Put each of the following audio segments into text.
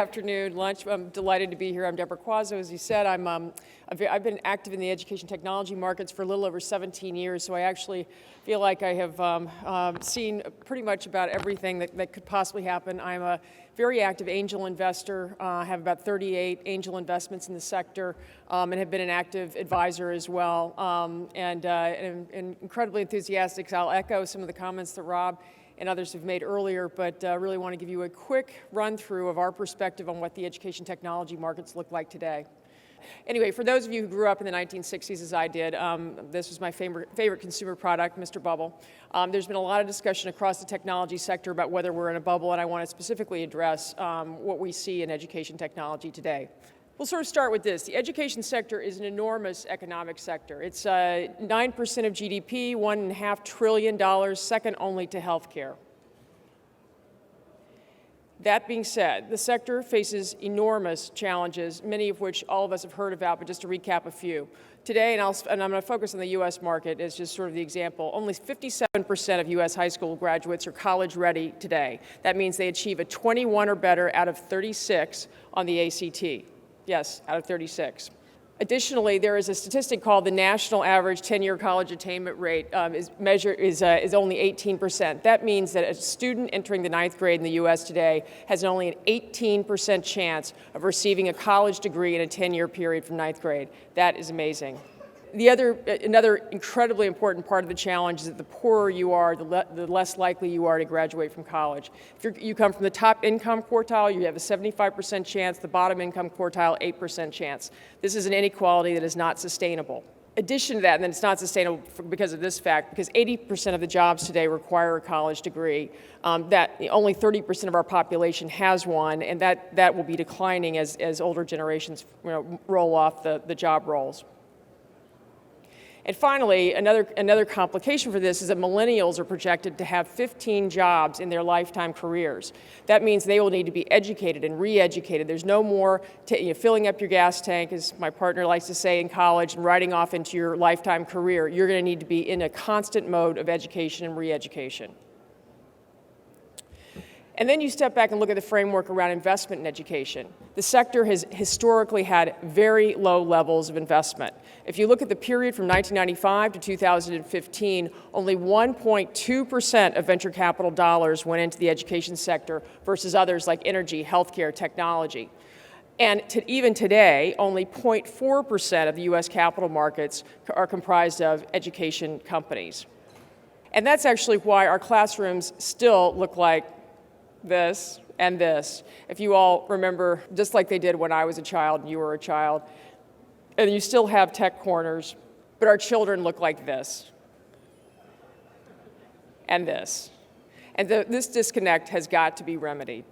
afternoon lunch. I'm delighted to be here. I'm Deborah Quazzo. As you said, I've been active in the education technology markets for a little over 17 years, so I actually feel like I have seen pretty much about everything that could possibly happen. I'm a very active angel investor, have about 38 angel investments in the sector, and have been an active advisor as well, and incredibly enthusiastic. So I'll echo some of the comments that Rob and others have made earlier, but really want to give you a quick run-through of our perspective on what the education technology markets look like today. Anyway, for those of you who grew up in the 1960s as I did, this was my favorite consumer product, Mr. Bubble. There's been a lot of discussion across the technology sector about whether we're in a bubble, and I want to specifically address what we see in education technology today. We'll sort of start with this. The education sector is an enormous economic sector. It's 9% of GDP, $1.5 trillion, second only to healthcare. That being said, the sector faces enormous challenges, many of which all of us have heard about, but just to recap a few. Today, and I'm going to focus on the U.S. market as just sort of the example, only 57% of U.S. high school graduates are college ready today. That means they achieve a 21 or better out of 36 on the ACT. Yes, out of 36. Additionally, there is a statistic called the national average 10-year college attainment rate is only 18%. That means that a student entering the 9th grade in the U.S. today has only an 18% chance of receiving a college degree in a 10-year period from 9th grade. That is amazing. Another incredibly important part of the challenge is that the poorer you are, the less likely you are to graduate from college. If you come from the top income quartile, you have a 75% chance, the bottom income quartile, 8% chance. This is an inequality that is not sustainable. In addition to that, and then it's not sustainable because of this fact, because 80% of the jobs today require a college degree, that only 30% of our population has one, and that will be declining as older generations roll off the job roles. And finally, another complication for this is that millennials are projected to have 15 jobs in their lifetime careers. That means they will need to be educated and re-educated. There's no more filling up your gas tank, as my partner likes to say, in college and riding off into your lifetime career. You're going to need to be in a constant mode of education and re-education. And then you step back and look at the framework around investment in education. The sector has historically had very low levels of investment. If you look at the period from 1995 to 2015, only 1.2% of venture capital dollars went into the education sector versus others like energy, healthcare, technology. And even today, only 0.4% of the U.S. capital markets are comprised of education companies. And that's actually why our classrooms still look like this and this. If you all remember, just like they did when I was a child and you were a child, and you still have tech corners, but our children look like this and this. And this disconnect has got to be remedied.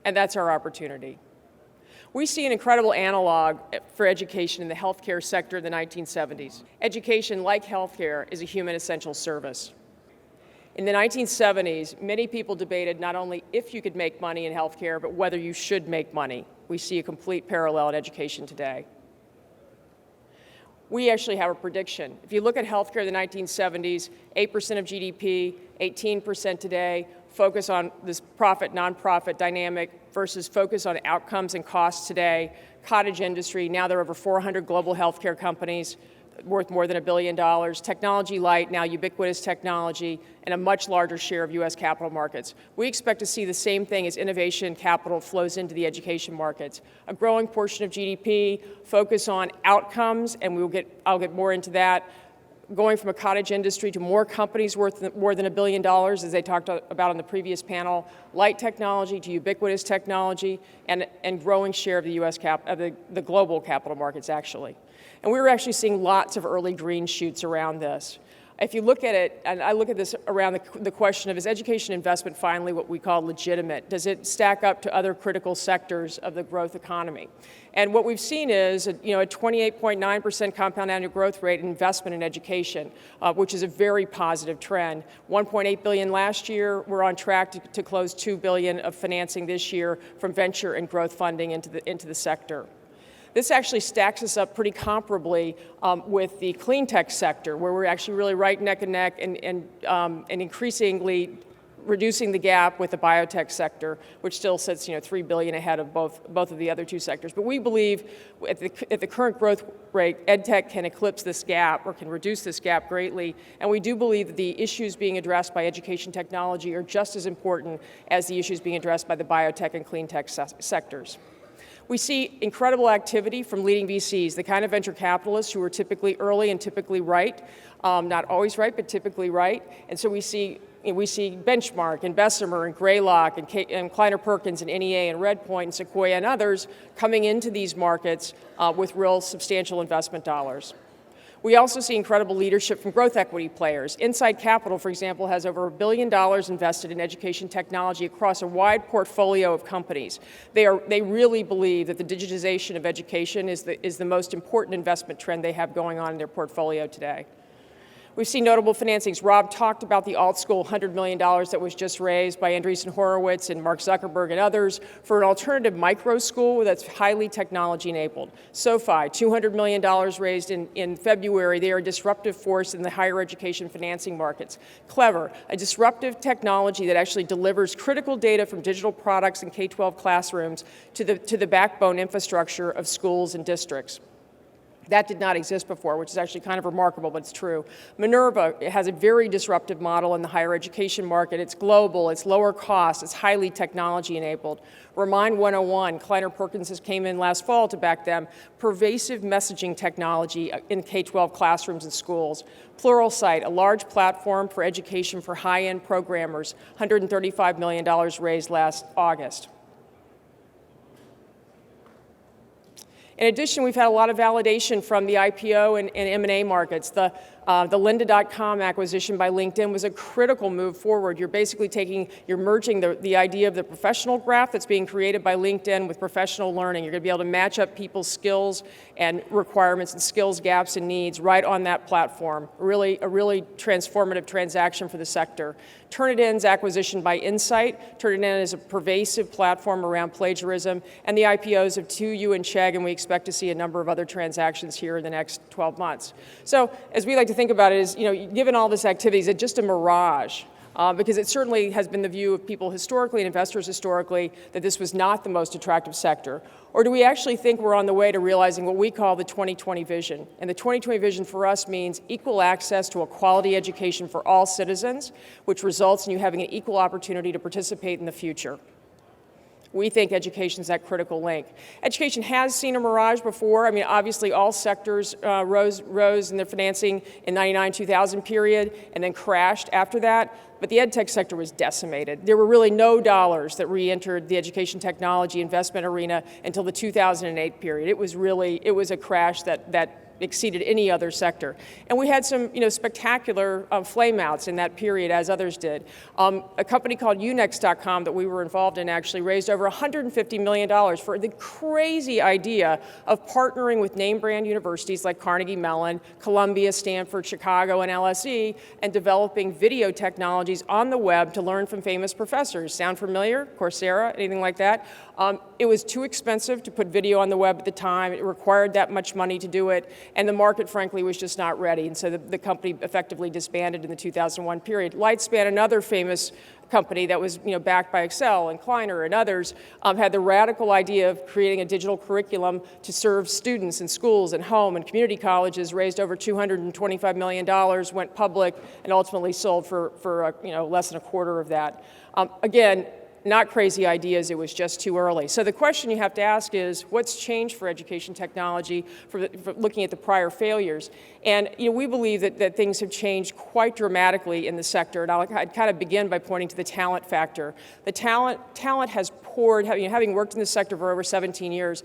And that's our opportunity. We see an incredible analog for education in the healthcare sector in the 1970s. Education, like healthcare, is a human essential service. In the 1970s, many people debated not only if you could make money in healthcare, but whether you should make money. We see a complete parallel in education today. We actually have a prediction. If you look at healthcare in the 1970s, 8% of GDP, 18% today, focus on this profit-nonprofit dynamic versus focus on outcomes and costs today. Cottage industry, now there are over 400 global healthcare companies, worth more than $1 billion. Technology light, now ubiquitous technology, and a much larger share of U.S. capital markets. We expect to see the same thing as innovation capital flows into the education markets. A growing portion of GDP, focus on outcomes, and I'll get more into that. Going from a cottage industry to more companies worth more than $1 billion, as they talked about on the previous panel, light technology to ubiquitous technology, and growing share of the U.S. the global capital markets, actually. And we were actually seeing lots of early green shoots around this. If you look at it, and I look at this around the question of, is education investment finally what we call legitimate? Does it stack up to other critical sectors of the growth economy? And what we've seen is a 28.9% compound annual growth rate in investment in education, which is a very positive trend. $1.8 billion last year. We're on track to close $2 billion of financing this year from venture and growth funding into the sector. This actually stacks us up pretty comparably with the clean tech sector, where we're actually really right neck and neck and increasingly reducing the gap with the biotech sector, which still sits, $3 billion ahead of both of the other two sectors. But we believe at the current growth rate, EdTech can eclipse this gap or can reduce this gap greatly. And we do believe that the issues being addressed by education technology are just as important as the issues being addressed by the biotech and clean tech sectors. We see incredible activity from leading VCs, the kind of venture capitalists who are typically early and typically right, not always right, but typically right. And so we see Benchmark and Bessemer and Greylock and Kleiner Perkins and NEA and Redpoint and Sequoia and others coming into these markets with real substantial investment dollars. We also see incredible leadership from growth equity players. Inside Capital, for example, has over $1 billion invested in education technology across a wide portfolio of companies. They really believe that the digitization of education is the most important investment trend they have going on in their portfolio today. We've seen notable financings. Rob talked about the alt school $100 million that was just raised by Andreessen Horowitz and Mark Zuckerberg and others for an alternative micro school that's highly technology enabled. SoFi, $200 million raised in February. They are a disruptive force in the higher education financing markets. Clever, a disruptive technology that actually delivers critical data from digital products in K-12 classrooms to the backbone infrastructure of schools and districts. That did not exist before, which is actually kind of remarkable, but it's true. Minerva has a very disruptive model in the higher education market. It's global, it's lower cost, it's highly technology enabled. Remind 101, Kleiner Perkins came in last fall to back them. Pervasive messaging technology in K-12 classrooms and schools. Pluralsight, a large platform for education for high-end programmers, $135 million raised last August. In addition, we've had a lot of validation from the IPO and M&A markets. The lynda.com acquisition by LinkedIn was a critical move forward. You're merging the idea of the professional graph that's being created by LinkedIn with professional learning. You're going to be able to match up people's skills and requirements and skills gaps and needs right on that platform. A really transformative transaction for the sector. Turnitin's acquisition by Insight. Turnitin is a pervasive platform around plagiarism, and the IPOs of 2U and Chegg, and we expect to see a number of other transactions here in the next 12 months. So, as we like to think about it is, given all this activity, is it just a mirage? Because it certainly has been the view of people historically and investors historically that this was not the most attractive sector. Or do we actually think we're on the way to realizing what we call the 2020 vision? And the 2020 vision for us means equal access to a quality education for all citizens, which results in you having an equal opportunity to participate in the future. We think education is that critical link. Education has seen a mirage before. I mean, obviously all sectors rose in their financing in 99-2000 period and then crashed after that. But the EdTech sector was decimated. There were really no dollars that re-entered the education technology investment arena until the 2008 period. It was a crash that exceeded any other sector. And we had some spectacular flameouts in that period, as others did. A company called Unext.com that we were involved in actually raised over $150 million for the crazy idea of partnering with name brand universities like Carnegie Mellon, Columbia, Stanford, Chicago, and LSE, and developing video technologies on the web to learn from famous professors. Sound familiar? Coursera, anything like that? It was too expensive to put video on the web at the time. It required that much money to do it, and the market, frankly, was just not ready. And so the company effectively disbanded in the 2001 period. Lightspan, another famous company that was backed by Excel and Kleiner and others, had the radical idea of creating a digital curriculum to serve students in schools and home and community colleges, raised over $225 million, went public, and ultimately sold for less than a quarter of that. Again, not crazy ideas, it was just too early. So the question you have to ask is, what's changed for education technology for looking at the prior failures? And we believe that things have changed quite dramatically in the sector. And I'd kind of begin by pointing to the talent factor. The talent has poured, having worked in this sector for over 17 years,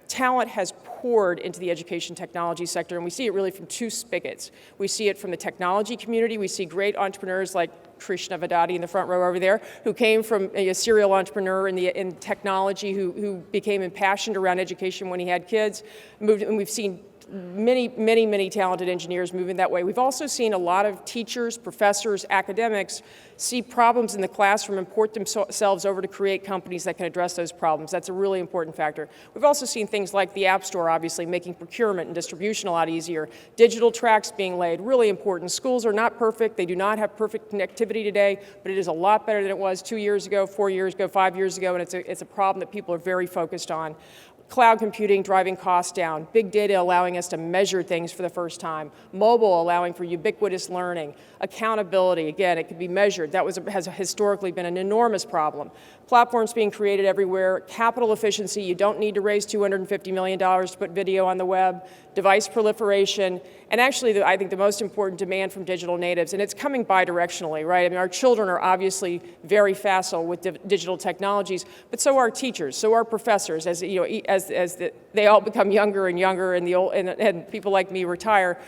talent has poured into the education technology sector, and we see it really from two spigots. We see it from the technology community. We see great entrepreneurs like Krishna Vadati in the front row over there, who came from a serial entrepreneur in technology, who became impassioned around education when he had kids. And we've seen many talented engineers moving that way. We've also seen a lot of teachers, professors, academics see problems in the classroom and port themselves over to create companies that can address those problems. That's a really important factor. We've also seen things like the App Store, obviously, making procurement and distribution a lot easier. Digital tracks being laid, really important. Schools are not perfect. They do not have perfect connectivity today, but it is a lot better than it was 2 years ago, 4 years ago, 5 years ago, and it's a problem that people are very focused on. Cloud computing driving costs down, big data allowing us to measure things for the first time, mobile allowing for ubiquitous learning, accountability, again, it can be measured. That has historically been an enormous problem. Platforms being created everywhere, capital efficiency, you don't need to raise $250 million to put video on the web, device proliferation, and actually I think the most important demand from digital natives, and it's coming bi-directionally, right? I mean, our children are obviously very facile with digital technologies, but so are teachers, so are professors, as you know, they all become younger and younger, and people like me retire.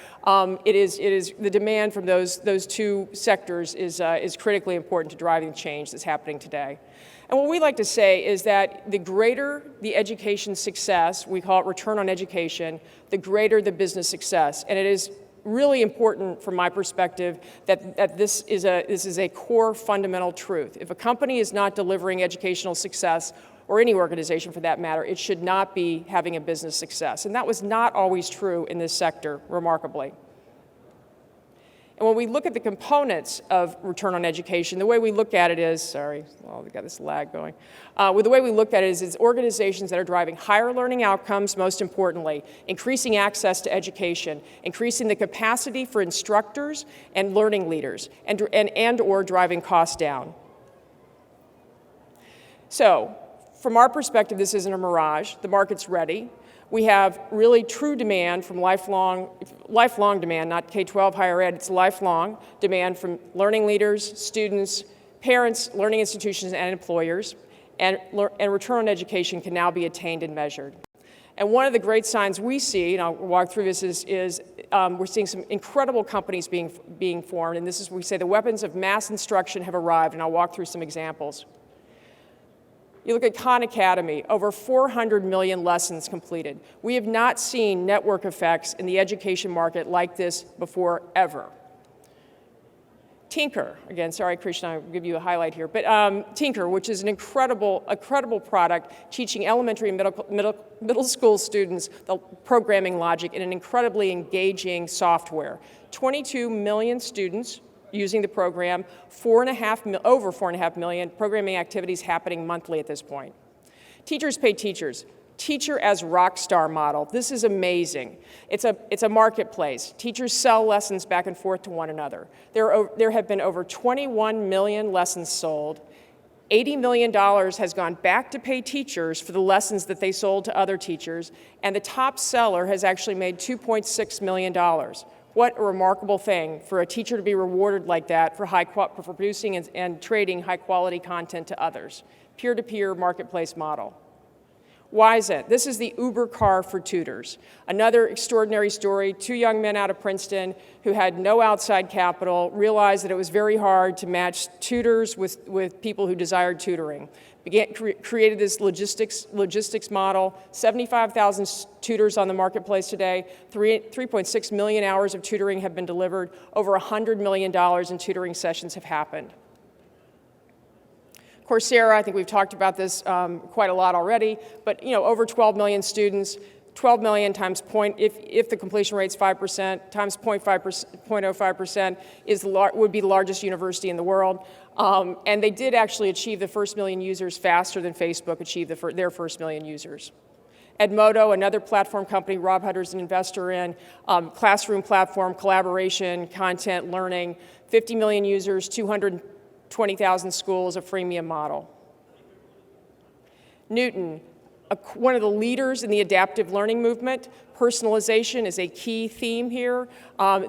It is the demand from those two sectors is critically important to driving the change that's happening today. And what we like to say is that the greater the education success, we call it return on education, the greater the business success. And it is really important from my perspective that this is a core fundamental truth. If a company is not delivering educational success, or any organization for that matter, it should not be having a business success. And that was not always true in this sector, remarkably. And when we look at the components of return on education, the way we look at it is, sorry, well, we got this lag going. The way we look at it is organizations that are driving higher learning outcomes, most importantly, increasing access to education, increasing the capacity for instructors and learning leaders, and or driving costs down. So, from our perspective, this isn't a mirage. The market's ready. We have really true demand from lifelong demand, not K-12 higher ed, it's lifelong demand from learning leaders, students, parents, learning institutions, and employers, and return on education can now be attained and measured. And one of the great signs we see, and I'll walk through this, is we're seeing some incredible companies being formed, and this is, we say the weapons of mass instruction have arrived, and I'll walk through some examples. You look at Khan Academy, over 400 million lessons completed. We have not seen network effects in the education market like this before, ever. Tinker, again, sorry, Krishna, I'll give you a highlight here, but Tinker, which is an incredible product teaching elementary and middle school students the programming logic in an incredibly engaging software. 22 million students using the program, over 4.5 million programming activities happening monthly at this point. Teachers pay teachers. Teacher as rock star model. This is amazing. It's a marketplace. Teachers sell lessons back and forth to one another. There have been over 21 million lessons sold. $80 million has gone back to pay teachers for the lessons that they sold to other teachers, and the top seller has actually made $2.6 million. What a remarkable thing for a teacher to be rewarded like that for producing and trading high-quality content to others. Peer-to-peer marketplace model. Why is it? This is the Uber car for tutors. Another extraordinary story, 2 young men out of Princeton who had no outside capital realized that it was very hard to match tutors with people who desired tutoring. Created this logistics model, 75,000 tutors on the marketplace today, 3.6 million hours of tutoring have been delivered, over $100 million in tutoring sessions have happened. Coursera, I think we've talked about this quite a lot already, but over 12 million students, 12 million times if the completion rate's 5%, times 0.05% would be the largest university in the world. And they did actually achieve the first million users faster than Facebook achieved their first million users. Edmodo, another platform company Rob Hutter's an investor in, classroom platform, collaboration, content, learning, 50 million users, 220,000 schools, a freemium model. Newton, one of the leaders in the adaptive learning movement. Personalization is a key theme here.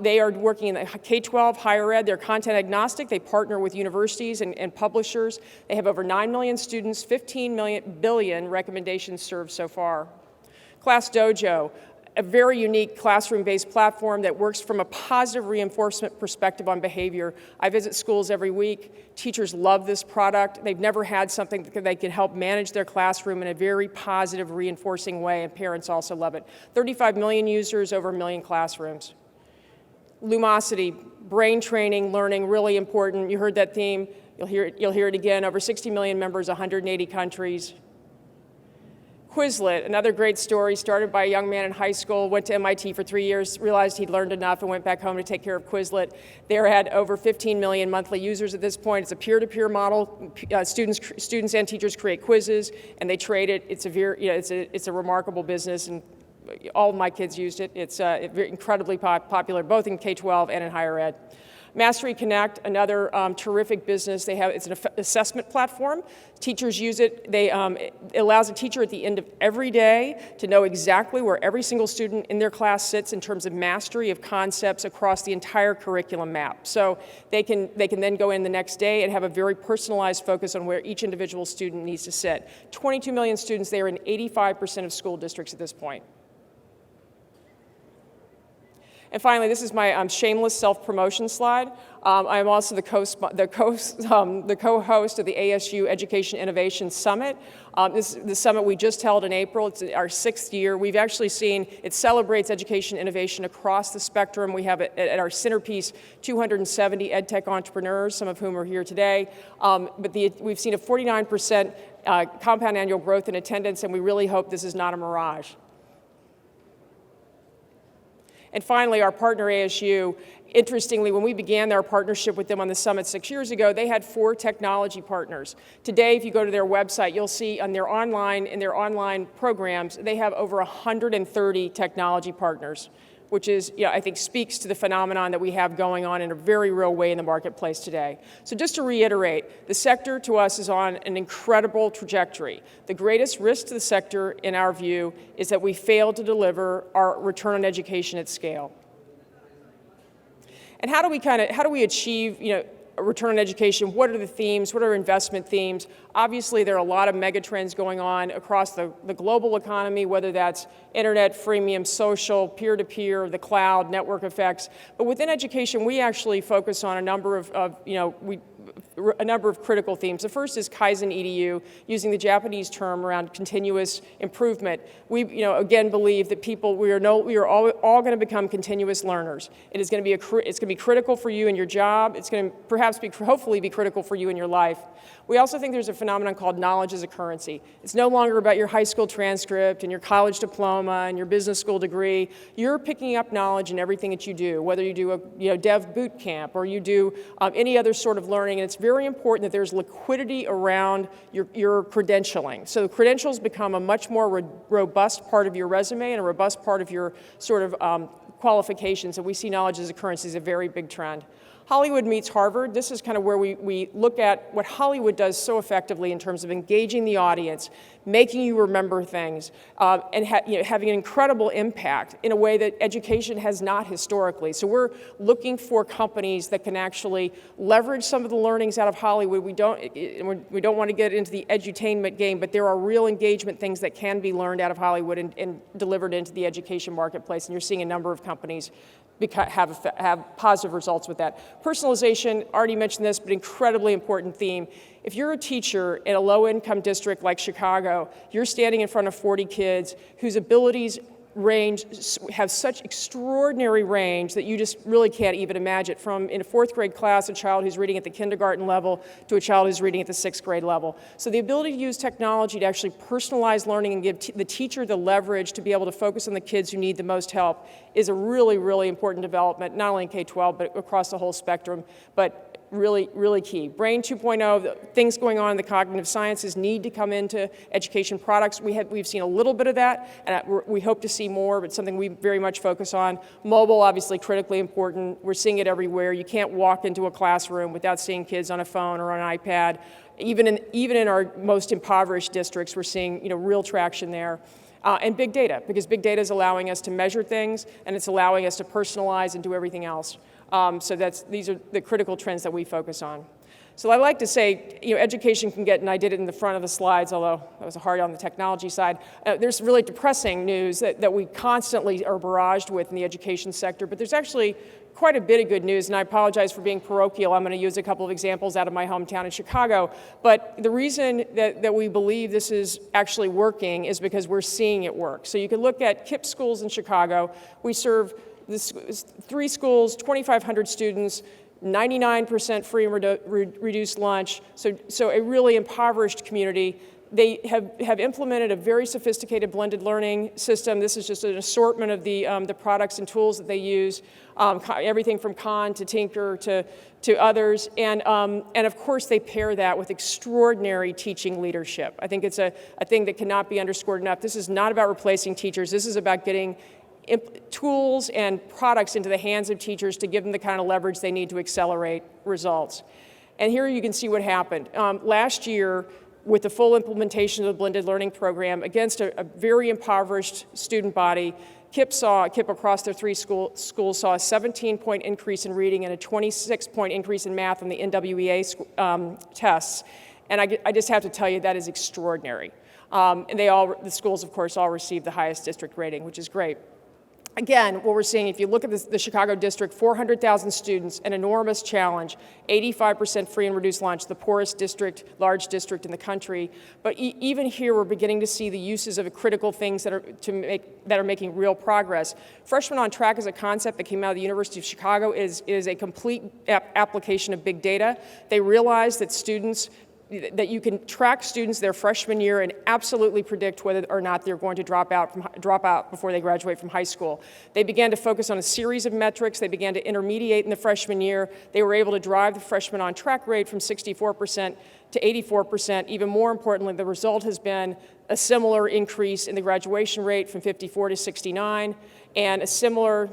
They are working in the K-12 higher ed. They're content agnostic. They partner with universities and publishers. They have over 9 million students, 15 billion recommendations served so far. Class Dojo, a very unique classroom-based platform that works from a positive reinforcement perspective on behavior. I visit schools every week. Teachers love this product. They've never had something that they can help manage their classroom in a very positive, reinforcing way, and parents also love it. 35 million users, over 1 million classrooms. Lumosity, brain training, learning, really important. You heard that theme. You'll hear it again. Over 60 million members, 180 countries. Quizlet, another great story, started by a young man in high school, went to MIT for 3 years, realized he'd learned enough and went back home to take care of Quizlet. They're at over 15 million monthly users at this point. It's a peer-to-peer model. Students and teachers create quizzes, and they trade it. It's a remarkable business, and all of my kids used it. It's incredibly popular, both in K-12 and in higher ed. Mastery Connect, another terrific business. It's an assessment platform. Teachers use it. It allows a teacher at the end of every day to know exactly where every single student in their class sits in terms of mastery of concepts across the entire curriculum map. So they can then go in the next day and have a very personalized focus on where each individual student needs to sit. 22 million students. They are in 85% of school districts at this point. And finally, this is my shameless self-promotion slide. I'm also the co-host of the ASU Education Innovation Summit. This is the summit we just held in April. It's our 6th year. We've actually seen, it celebrates education innovation across the spectrum. We have at our centerpiece 270 EdTech entrepreneurs, some of whom are here today. But we've seen a 49% compound annual growth in attendance, and we really hope this is not a mirage. And finally, our partner ASU, interestingly, when we began our partnership with them on the summit 6 years ago, they had 4 technology partners. Today, if you go to their website, you'll see in their online programs, they have over 130 technology partners, which is, I think, speaks to the phenomenon that we have going on in a very real way in the marketplace today. So just to reiterate, the sector to us is on an incredible trajectory. The greatest risk to the sector, in our view, is that we fail to deliver our return on education at scale. And how do we achieve, a return on education? What are the themes? What are investment themes? Obviously, there are a lot of megatrends going on across the global economy, whether that's internet, freemium, social, peer-to-peer, the cloud, network effects. But within education, we actually focus on a number of critical themes. The first is Kaizen EDU, using the Japanese term around continuous improvement. We, again, believe that we are all going to become continuous learners. It is going to be critical for you in your job. It's going to perhaps hopefully be critical for you in your life. We also think there's a phenomenon called knowledge as a currency. It's no longer about your high school transcript and your college diploma and your business school degree. You're picking up knowledge in everything that you do, whether you do a dev boot camp or you do any other sort of learning. And it's very important that there's liquidity around your credentialing. So credentials become a much more robust part of your resume and a robust part of your sort of qualifications. And we see knowledge as a currency as a very big trend. Hollywood meets Harvard. This is kind of where we look at what Hollywood does so effectively in terms of engaging the audience, making you remember things, and having an incredible impact in a way that education has not historically. So we're looking for companies that can actually leverage some of the learnings out of Hollywood. We don't want to get into the edutainment game, but there are real engagement things that can be learned out of Hollywood and delivered into the education marketplace. And you're seeing a number of companies have positive results with that. Personalization, already mentioned this, but incredibly important theme. If you're a teacher in a low-income district like Chicago, you're standing in front of 40 kids whose abilities have such extraordinary range that you just really can't even imagine. From in a 4th grade class, a child who's reading at the kindergarten level to a child who's reading at the 6th grade level. So the ability to use technology to actually personalize learning and give the teacher the leverage to be able to focus on the kids who need the most help is a really, really important development, not only in K-12, but across the whole spectrum. But really, really key. Brain 2.0, the things going on in the cognitive sciences need to come into education products. We've seen a little bit of that, and we hope to see more, but something we very much focus on. Mobile, obviously critically important. We're seeing it everywhere. You can't walk into a classroom without seeing kids on a phone or on an iPad. Even in our most impoverished districts, we're seeing real traction there. And big data, because big data is allowing us to measure things, and it's allowing us to personalize and do everything else. So these are the critical trends that we focus on. So I like to say, education can get, and I did it in the front of the slides, although that was hard on the technology side, there's really depressing news that we constantly are barraged with in the education sector, but there's actually quite a bit of good news, and I apologize for being parochial. I'm going to use a couple of examples out of my hometown in Chicago, but the reason that we believe this is actually working is because we're seeing it work. So you can look at KIPP schools in Chicago. We serve 3 schools, 2,500 students, 99% free and reduced lunch, so a really impoverished community. They have implemented a very sophisticated blended learning system. This is just an assortment of the products and tools that they use, everything from Khan to Tinker to others. And of course, they pair that with extraordinary teaching leadership. I think it's a thing that cannot be underscored enough. This is not about replacing teachers. This is about getting tools and products into the hands of teachers to give them the kind of leverage they need to accelerate results. And here you can see what happened. Last year, with the full implementation of the blended learning program against a very impoverished student body, KIPP across their 3 schools saw a 17-point increase in reading and a 26-point increase in math on the NWEA tests. And I just have to tell you, that is extraordinary. And the schools, of course, all received the highest district rating, which is great. Again, what we're seeing, if you look at the Chicago district, 400,000 students, an enormous challenge, 85% free and reduced lunch, the poorest district, large district in the country. But even here, we're beginning to see the uses of critical things that are making real progress. Freshman on Track is a concept that came out of the University of Chicago, is a complete application of big data. They realized that you can track students their freshman year and absolutely predict whether or not they're going to drop out before they graduate from high school. They began to focus on a series of metrics. They began to intermediate in the freshman year. They were able to drive the freshman on track rate from 64% to 84%. Even more importantly, the result has been a similar increase in the graduation rate from 54 to 69, and a similar,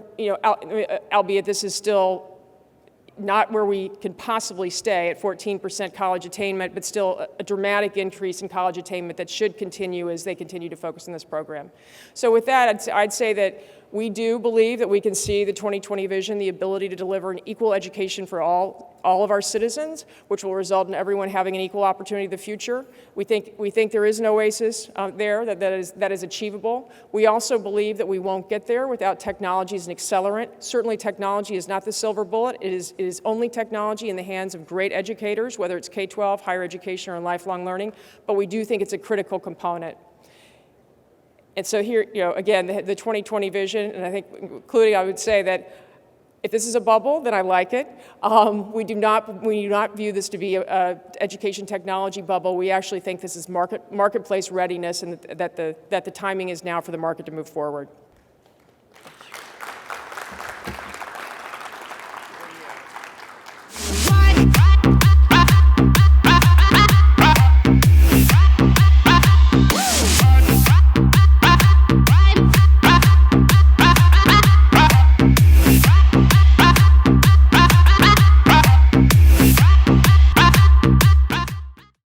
albeit this is still not where we can possibly stay at 14% college attainment, but still a dramatic increase in college attainment that should continue as they continue to focus on this program. So with that, I'd say that we do believe that we can see the 2020 vision, the ability to deliver an equal education for all of our citizens, which will result in everyone having an equal opportunity in the future. We think there is an oasis there that is achievable. We also believe that we won't get there without technology as an accelerant. Certainly technology is not the silver bullet. It is only technology in the hands of great educators, whether it's K-12, higher education, or lifelong learning, but we do think it's a critical component. And so here, again, the 2020 vision, and I think including, I would say that if this is a bubble, then I like it. We do not view this to be an education technology bubble. We actually think this is marketplace readiness, and that the timing is now for the market to move forward.